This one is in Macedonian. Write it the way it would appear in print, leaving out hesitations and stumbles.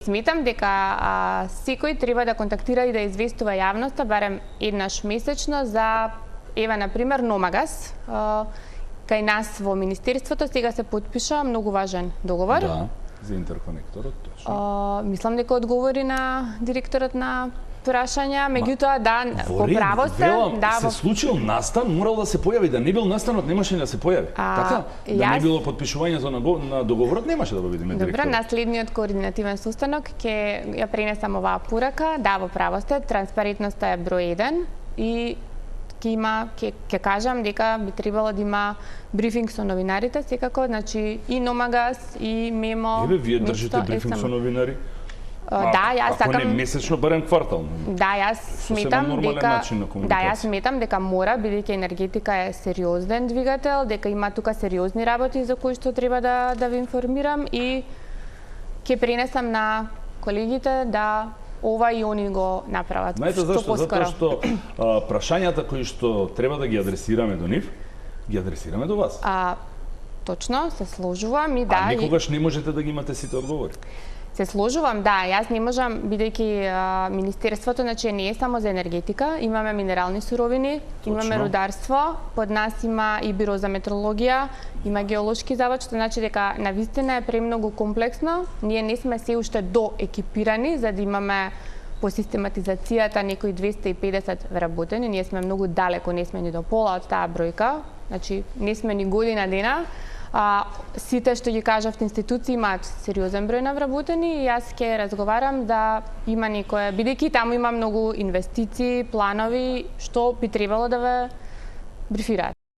сметам дека секој треба да контактира и да известува јавноста барем еднаш месечно за, еве, например, Номагас. Кај нас во Министерството сега се потпиша многу важен договор. Да, за интерконекторот, точно. Мислам дека одговори на директорот на прашања, меѓутоа да, во по право сте, да, се случил настан, морал да се појави, да не бил настанот, немаше да се појави. Така? Да не било потпишување на договорот, немаше да го видиме директорот. Добро, на следниот координативен состанок ќе ја пренесам оваа порака. Да, во право сте, транспарентноста е број 1 и ќе кажам дека би требало да има брифинг со новинарите, секако, значи и Номагас и Мемо. Еве, вие држите брифинг со новинари? Да, јас сакам. Ако не месечно, барем квартално. Да, јас сметам дека мора, бидејќи енергетика е сериозен двигател, дека има тука сериозни работи за кои што треба да ви информирам и ќе пренесам на колегите да ова и они го направат. Знаете зашто? Затоа што прашањата кои што треба да ги адресираме до нив, ги адресираме до вас. Точно, се сложувам и да. А никогаш не можете да ги имате сите одговори. Се сложувам, да, јас не можам, бидејќи Министерството, значи, не е само за енергетика, имаме минерални суровини, имаме рударство, под нас има и биро за метрологија, има геолошки завод, што значи дека навистина е премногу комплексно, ние не сме се уште доекипирани, за да имаме по систематизацијата некои 250 вработени, ние сме многу далеко, не сме ни до пола од таа бројка, значи не сме ни година дена. Сите што ги кажавте институции имаат сериозен број на вработени и јас ќе разговарам да има некое, бидејќи таму има многу инвестиции, планови, што би требало да ве брифираат.